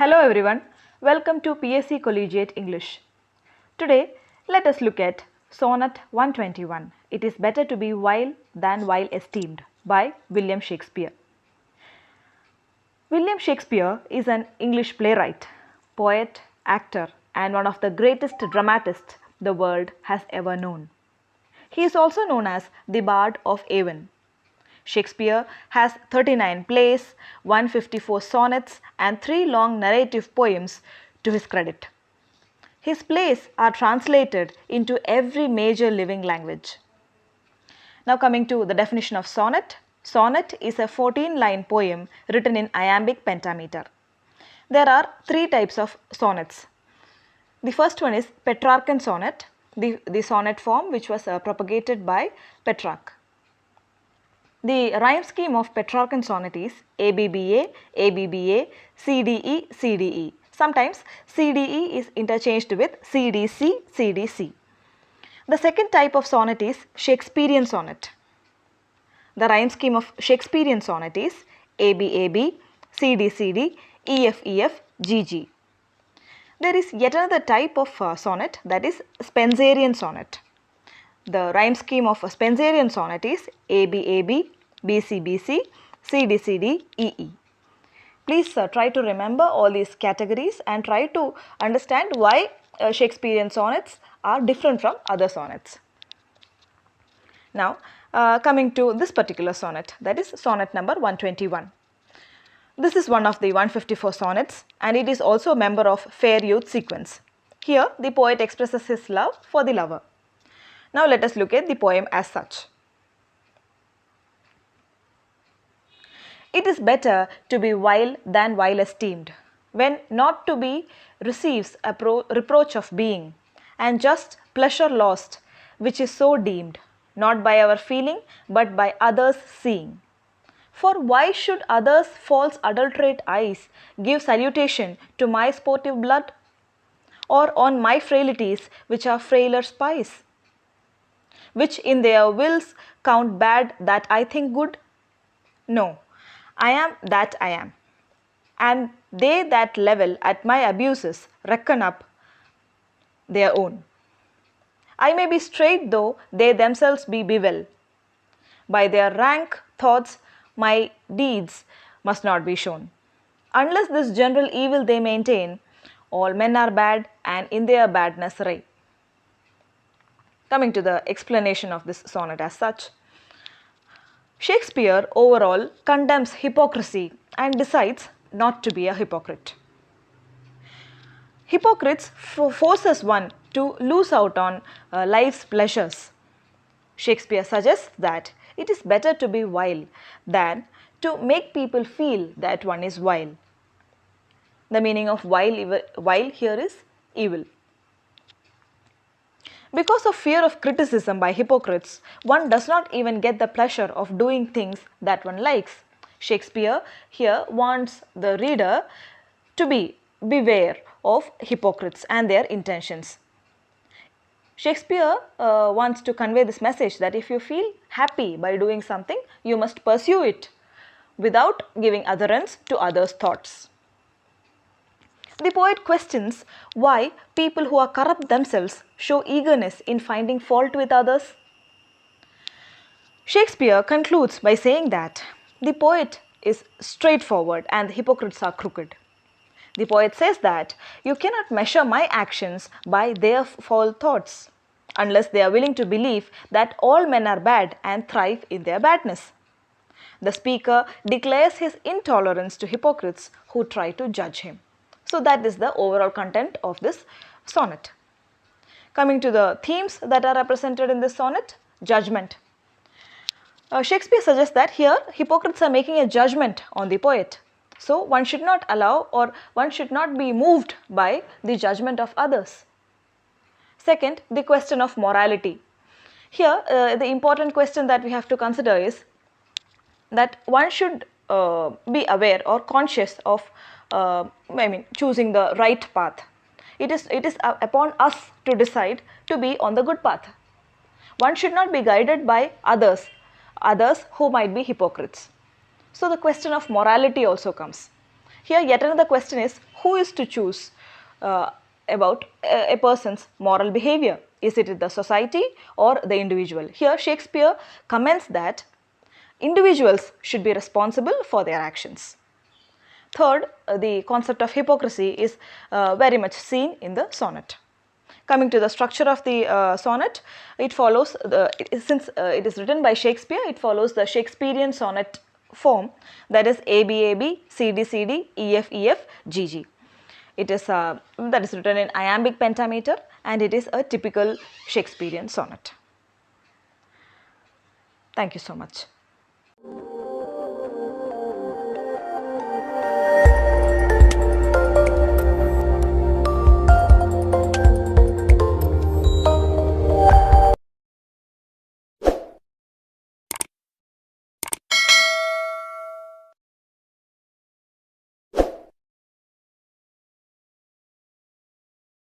Hello everyone, welcome to PSC Collegiate English. Today, let us look at Sonnet 121. It is better to be vile than while esteemed by William Shakespeare. William Shakespeare is an English playwright, poet, actor, and one of the greatest dramatists the world has ever known. He is also known as the Bard of Avon. Shakespeare has 39 plays, 154 sonnets, and 3 long narrative poems to his credit. His plays are translated into every major living language. Now coming to the definition of sonnet. Sonnet is a 14-line poem written in iambic pentameter. There are 3 types of sonnets. The first one is Petrarchan sonnet, the sonnet form which was propagated by Petrarch. The rhyme scheme of Petrarchan sonnet is ABBA, ABBA, CDE, CDE. Sometimes CDE is interchanged with CDC, CDC. The second type of sonnet is Shakespearean sonnet. The rhyme scheme of Shakespearean sonnet is ABAB, CDCD, EFEF, GG. There is yet another type of sonnet, that is Spenserian sonnet. The rhyme scheme of a Spenserian sonnet is ABAB, BCBC, CDCD, EE. Please try to remember all these categories and try to understand why Shakespearean sonnets are different from other sonnets. Now, coming to this particular sonnet, that is sonnet number 121. This is one of the 154 sonnets and it is also a member of Fair Youth sequence. Here, the poet expresses his love for the lover. Now let us look at the poem as such. It is better to be vile than while esteemed, when not to be receives a reproach of being, and just pleasure lost, which is so deemed, not by our feeling, but by others' seeing. For why should others' false adulterate eyes give salutation to my sportive blood, or on my frailties which are frailer spies? Which in their wills count bad that I think good? No, I am that I am. And they that level at my abuses reckon up their own. I may be straight though they themselves be bevel. By their rank thoughts my deeds must not be shown. Unless this general evil they maintain, all men are bad and in their badness ray. Coming to the explanation of this sonnet as such, Shakespeare overall condemns hypocrisy and decides not to be a hypocrite. Hypocrites forces one to lose out on life's pleasures. Shakespeare suggests that it is better to be vile than to make people feel that one is vile. The meaning of vile here is evil. Because of fear of criticism by hypocrites, one does not even get the pleasure of doing things that one likes. Shakespeare here wants the reader to beware of hypocrites and their intentions. Shakespeare wants to convey this message that if you feel happy by doing something, you must pursue it without giving utterance to others' thoughts. The poet questions why people who are corrupt themselves show eagerness in finding fault with others. Shakespeare concludes by saying that the poet is straightforward and the hypocrites are crooked. The poet says that you cannot measure my actions by their foul thoughts unless they are willing to believe that all men are bad and thrive in their badness. The speaker declares his intolerance to hypocrites who try to judge him. So that is the overall content of this sonnet. Coming to the themes that are represented in this sonnet, judgment. Shakespeare suggests that here hypocrites are making a judgment on the poet. So one should not allow or one should not be moved by the judgment of others. Second, the question of morality. Here the important question that we have to consider is that one should be aware or conscious of choosing the right path. It is upon us to decide to be on the good path. One should not be guided by others who might be hypocrites. So the question of morality also comes. Here yet another question is, who is to choose about a person's moral behavior? Is it the society or the individual? Here Shakespeare comments that individuals should be responsible for their actions. Third, the concept of hypocrisy is very much seen in the sonnet. Coming to the structure of the sonnet, it follows, since it is written by Shakespeare, it follows the Shakespearean sonnet form, that is ABAB, CDCD, EFEF, GG. It is that is written in iambic pentameter, and it is a typical Shakespearean sonnet. Thank you so much.